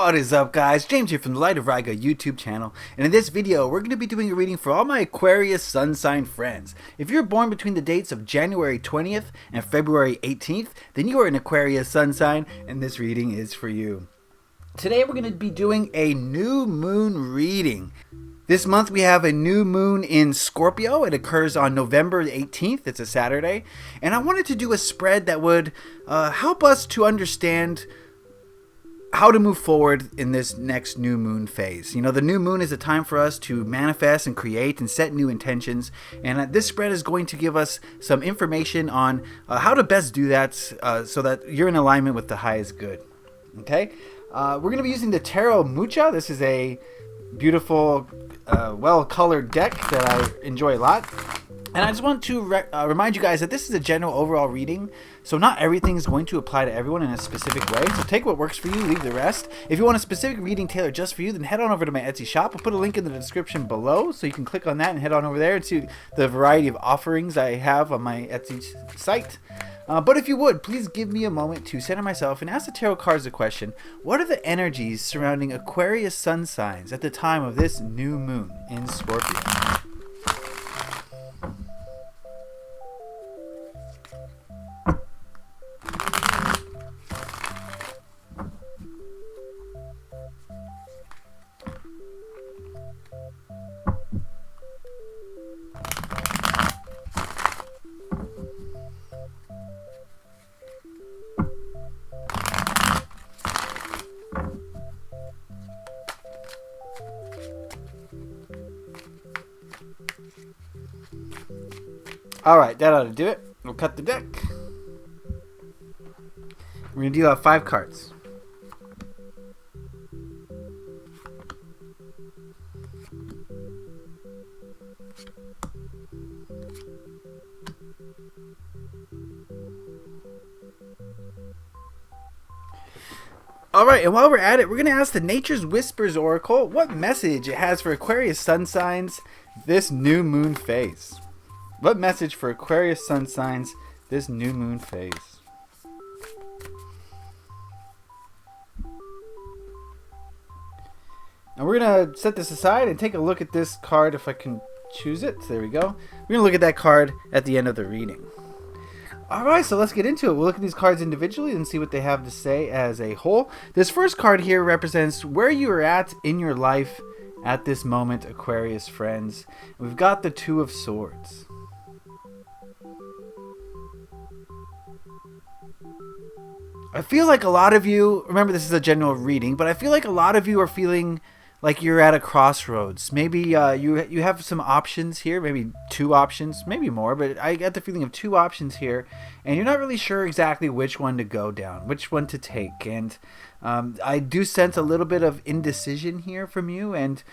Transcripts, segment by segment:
What is up, guys? James here from the Light of Riga YouTube channel, and in this video we're going to be doing a reading for all my Aquarius Sun sign friends. If you're born between the dates of January 20th and February 18th, then you are an Aquarius Sun sign, and this reading is for you. Today we're going to be doing a new moon reading. This month we have a new moon in Scorpio. It occurs on November 18th. It's a Saturday, and I wanted to do a spread that would help us to understand how to move forward in this next new moon phase. You know, the new moon is a time for us to manifest and create and set new intentions, and this spread is going to give us some information on how to best do that so that you're in alignment with the highest good. Okay, we're going to be using the Tarot Mucha. This is a beautiful, well-colored deck that I enjoy a lot. And I just want to remind you guys that this is a general overall reading, so not everything is going to apply to everyone in a specific way. So take what works for you, leave the rest. If you want a specific reading tailored just for you, then head on over to my Etsy shop. I'll put a link in the description below, so you can click on that and head on over there and see the variety of offerings I have on my Etsy site. But if you would, please give me a moment to center myself and ask the tarot cards a question. What are the energies surrounding Aquarius sun signs at the time of this new moon in Scorpio? Alright, that ought to do it. We'll cut the deck. We're going to deal out 5 cards. Alright, and while we're at it, we're going to ask the Nature's Whispers Oracle what message it has for Aquarius sun signs this new moon phase. What message for Aquarius sun signs this new moon phase? And we're going to set this aside and take a look at this card if I can choose it. There we go. We're going to look at that card at the end of the reading. Alright, so let's get into it. We'll look at these cards individually and see what they have to say as a whole. This first card here represents where you are at in your life at this moment, Aquarius friends. We've got the Two of Swords. I feel like a lot of you, remember this is a general reading, but I feel like a lot of you are feeling like you're at a crossroads. Maybe you have some options here, maybe 2 options, maybe more, but I get the feeling of 2 options here, and you're not really sure exactly which one to go down, which one to take. And I do sense a little bit of indecision here from you, and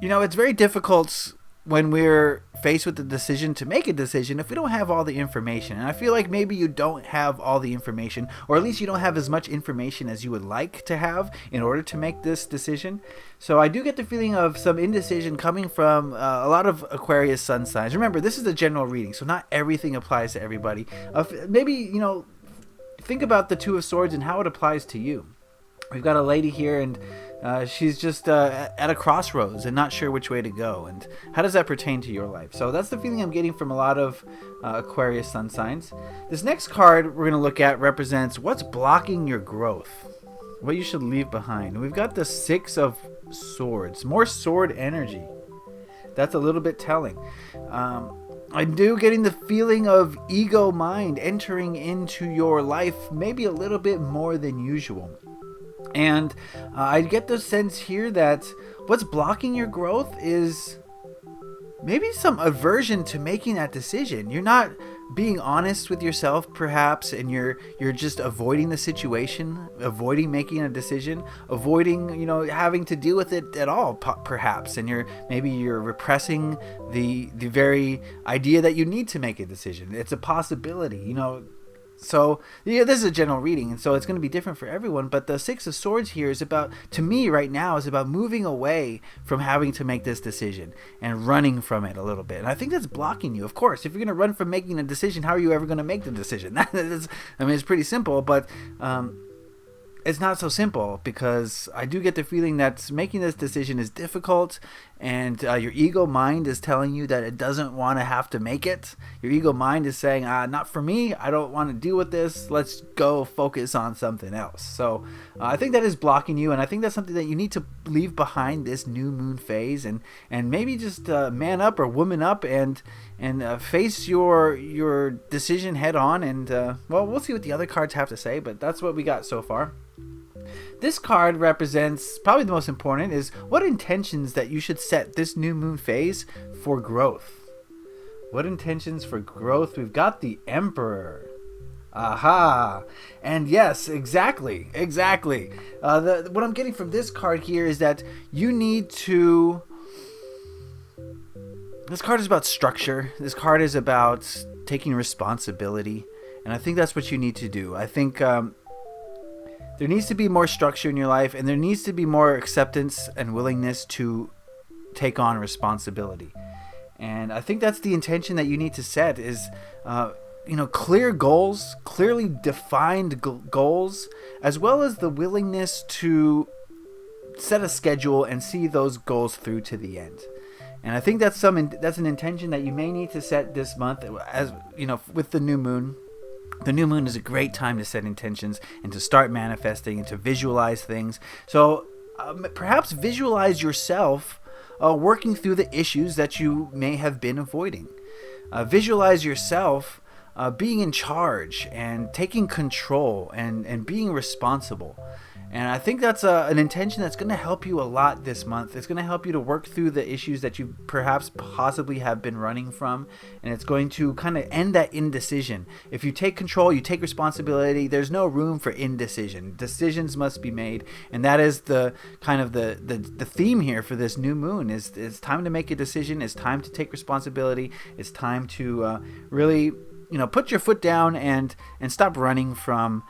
you know, it's very difficult when we're faced with the decision to make a decision if we don't have all the information. And I feel like maybe you don't have all the information, or at least you don't have as much information as you would like to have in order to make this decision. So I do get the feeling of some indecision coming from a lot of Aquarius sun signs. Remember, this is a general reading, so not everything applies to everybody. Maybe, you know, think about the Two of Swords and how it applies to you. We've got a lady here, and she's just at a crossroads and not sure which way to go. And how does that pertain to your life? So that's the feeling I'm getting from a lot of Aquarius sun signs. This next card we're going to look at represents what's blocking your growth, what you should leave behind. We've got the Six of Swords, more sword energy. That's a little bit telling. I'm getting the feeling of ego mind entering into your life maybe a little bit more than usual. And I get the sense here that what's blocking your growth is maybe some aversion to making that decision. You're not being honest with yourself, perhaps, and you're just avoiding the situation, avoiding making a decision, avoiding, you know, having to deal with it at all, perhaps. And maybe you're repressing the very idea that you need to make a decision. It's a possibility, you know. So yeah, this is a general reading, and so it's going to be different for everyone. But the Six of Swords here is about, to me right now, is about moving away from having to make this decision and running from it a little bit. And I think that's blocking you. Of course, if you're going to run from making a decision, how are you ever going to make the decision? That is, I mean, it's pretty simple, but it's not so simple, because I do get the feeling that making this decision is difficult, and your ego mind is telling you that it doesn't want to have to make it. Your ego mind is saying, not for me, I don't want to deal with this, let's go focus on something else. So I think that is blocking you, and I think that's something that you need to leave behind this new moon phase, and maybe just man up or woman up and face your decision head on. And well, we'll see what the other cards have to say, but that's what we got so far. This card represents, probably the most important, is what intentions that you should set this new moon phase for growth. What intentions for growth? We've got the Emperor. Aha. And yes, exactly. What I'm getting from this card here is that you need to... This card is about structure. This card is about taking responsibility. And I think that's what you need to do. I think... there needs to be more structure in your life, and there needs to be more acceptance and willingness to take on responsibility. And I think that's the intention that you need to set is, clear goals, clearly defined goals, as well as the willingness to set a schedule and see those goals through to the end. And I think that's an intention that you may need to set this month, as with the new moon. The new moon is a great time to set intentions and to start manifesting and to visualize things. So perhaps visualize yourself working through the issues that you may have been avoiding. Visualize yourself being in charge and taking control and being responsible. And I think that's an intention that's going to help you a lot this month. It's going to help you to work through the issues that you perhaps possibly have been running from. And it's going to kind of end that indecision. If you take control, you take responsibility, there's no room for indecision. Decisions must be made. And that is the kind of the theme here for this new moon. It's time to make a decision. It's time to take responsibility. It's time to really, put your foot down and stop running from...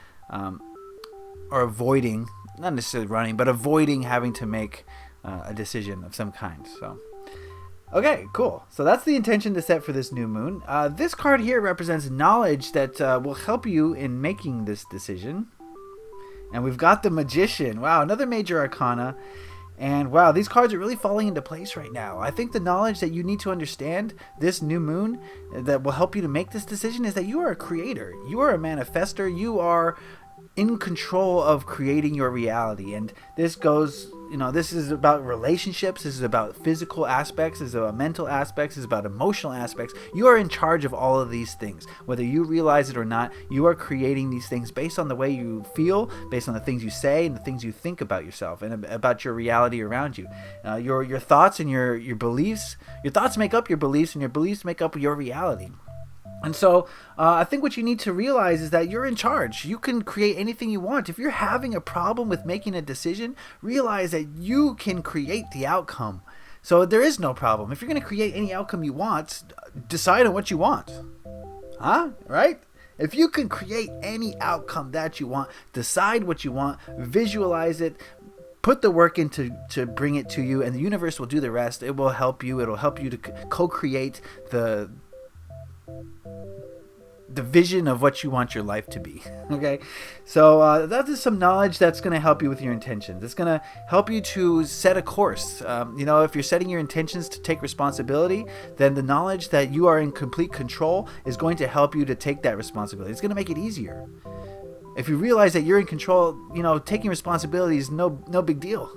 or avoiding, not necessarily running, but avoiding having to make a decision of some kind. So, okay, cool. So that's the intention to set for this new moon. This card here represents knowledge that will help you in making this decision. And we've got the Magician. Wow, another major arcana. And wow, these cards are really falling into place right now. I think the knowledge that you need to understand this new moon that will help you to make this decision is that you are a creator. You are a manifester. You are in control of creating your reality. And this goes, this is about relationships, this is about physical aspects, this is about mental aspects, this is about emotional aspects. You are in charge of all of these things. Whether you realize it or not, you are creating these things based on the way you feel, based on the things you say and the things you think about yourself and about your reality around you. Your thoughts and your beliefs, your thoughts make up your beliefs, and your beliefs make up your reality. And so I think what you need to realize is that you're in charge. You can create anything you want. If you're having a problem with making a decision, realize that you can create the outcome. So there is no problem. If you're going to create any outcome you want, decide on what you want. Right? If you can create any outcome that you want, decide what you want, visualize it, put the work in to bring it to you, and the universe will do the rest. It will help you. It'll help you to co-create the vision of what you want your life to be. Okay, so that is some knowledge that's going to help you with your intentions. It's going to help you to set a course. If you're setting your intentions to take responsibility, then the knowledge that you are in complete control is going to help you to take that responsibility. It's going to make it easier. If you realize that you're in control, taking responsibility is no big deal.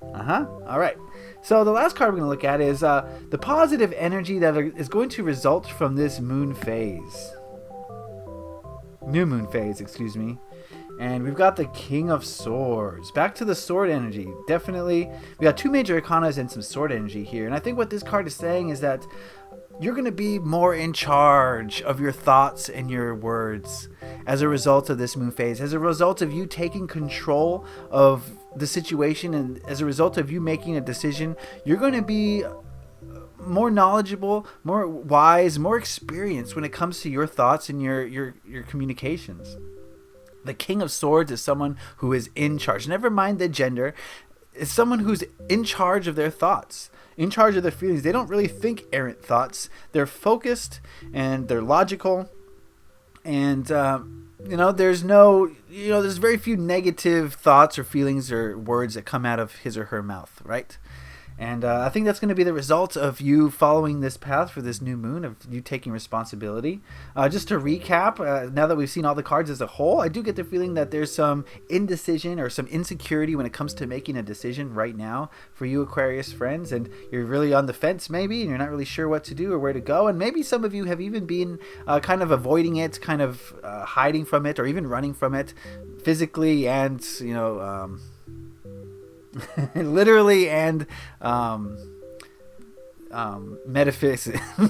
All right. So the last card we're going to look at is the positive energy that is going to result from this moon phase. New moon phase, excuse me. And we've got the King of Swords. Back to the sword energy. Definitely. We got two major arcanas and some sword energy here. And I think what this card is saying is that you're going to be more in charge of your thoughts and your words as a result of this moon phase, as a result of you taking control of the situation, and as a result of you making a decision. You're going to be more knowledgeable, more wise, more experienced when it comes to your thoughts and your communications. The King of Swords is someone who is in charge. Never mind the gender. It's someone who's in charge of their thoughts, in charge of their feelings. They don't really think errant thoughts. They're focused and they're logical, and there's very few negative thoughts or feelings or words that come out of his or her mouth, right? And I think that's going to be the result of you following this path for this new moon, of you taking responsibility. Just to recap, now that we've seen all the cards as a whole, I do get the feeling that there's some indecision or some insecurity when it comes to making a decision right now for you Aquarius friends. And you're really on the fence maybe, and you're not really sure what to do or where to go. And maybe some of you have even been kind of avoiding it, kind of hiding from it, or even running from it physically and, literally and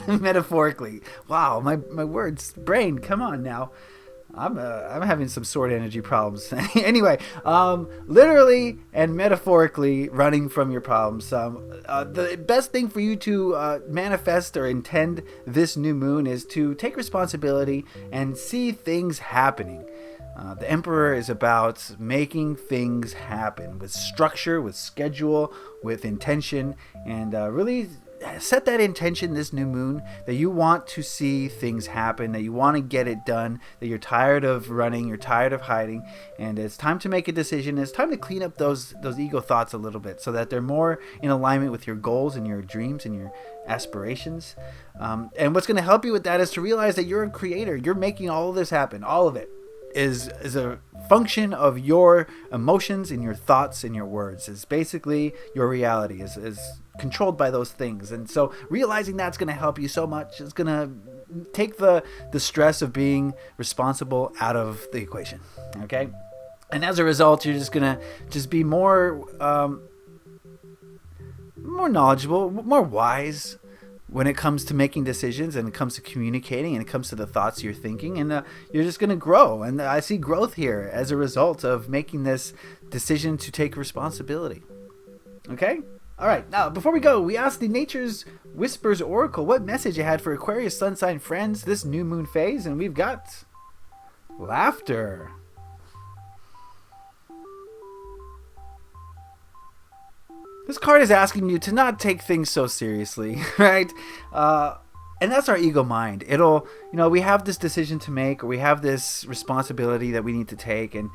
metaphorically. Wow, my words, brain, come on now. I'm having some sword energy problems. Anyway, literally and metaphorically running from your problems. The best thing for you to manifest or intend this new moon is to take responsibility and see things happening. The Emperor is about making things happen with structure, with schedule, with intention, and really set that intention this new moon that you want to see things happen, that you want to get it done, that you're tired of running, you're tired of hiding, and it's time to make a decision. It's time to clean up those ego thoughts a little bit so that they're more in alignment with your goals and your dreams and your aspirations. And what's going to help you with that is to realize that you're a creator. You're making all of this happen. All of it is a function of your emotions and your thoughts and your words. It's basically your reality is controlled by those things. And so realizing that's going to help you so much. It's going to take the stress of being responsible out of the equation. Okay? And as a result, you're just going to be more knowledgeable, more wise when it comes to making decisions, and it comes to communicating, and it comes to the thoughts you're thinking, and you're just going to grow. And I see growth here as a result of making this decision to take responsibility. Okay? All right. Now, before we go, we asked the Nature's Whispers Oracle what message it had for Aquarius Sun sign friends this new moon phase, and we've got laughter. This card is asking you to not take things so seriously, right? And that's our ego mind. We have this decision to make, or we have this responsibility that we need to take, and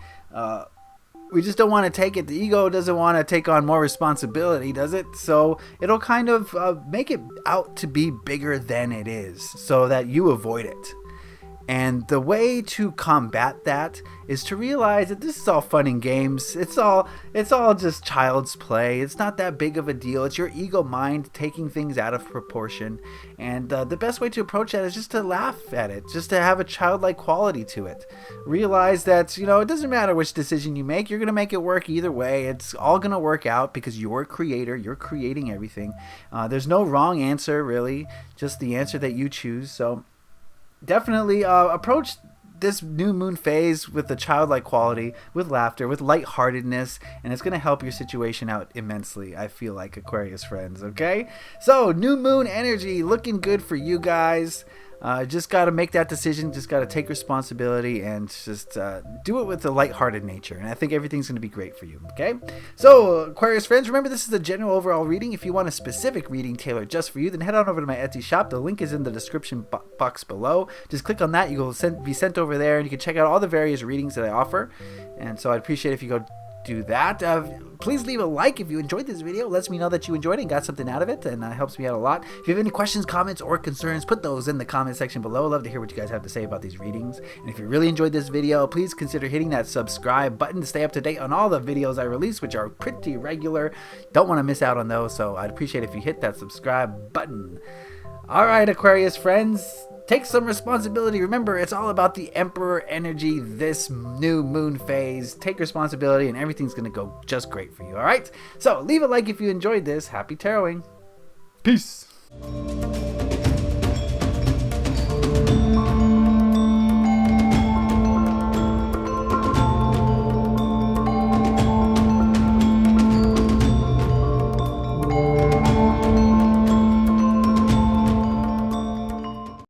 we just don't want to take it. The ego doesn't want to take on more responsibility, does it? So it'll kind of make it out to be bigger than it is so that you avoid it. And the way to combat that is to realize that this is all fun and games. It's all just child's play. It's not that big of a deal. It's your ego mind taking things out of proportion. And the best way to approach that is just to laugh at it, just to have a childlike quality to it. Realize that, it doesn't matter which decision you make. You're going to make it work either way. It's all going to work out because you're a creator. You're creating everything. There's no wrong answer, really, just the answer that you choose. So definitely approach this new moon phase with a childlike quality, with laughter, with lightheartedness, and it's going to help your situation out immensely, I feel like, Aquarius friends, okay? So, new moon energy looking good for you guys. Just got to make that decision, just got to take responsibility, and just do it with a lighthearted nature. And I think everything's going to be great for you, okay? So, Aquarius friends, remember this is a general overall reading. If you want a specific reading tailored just for you, then head on over to my Etsy shop. The link is in the description box below. Just click on that. You will be sent over there, and you can check out all the various readings that I offer. And so I'd appreciate if you go do that. Please leave a like if you enjoyed this video. It lets me know that you enjoyed it and got something out of it, and helps me out a lot. If you have any questions, comments, or concerns, put those in the comment section below. I'd love to hear what you guys have to say about these readings. And if you really enjoyed this video, please consider hitting that subscribe button to stay up to date on all the videos I release, which are pretty regular. Don't want to miss out on those, so I'd appreciate if you hit that subscribe button. All right, Aquarius friends, take some responsibility. Remember, it's all about the Emperor energy this new moon phase. Take responsibility and everything's going to go just great for you, all right? So leave a like if you enjoyed this. Happy taroting. Peace.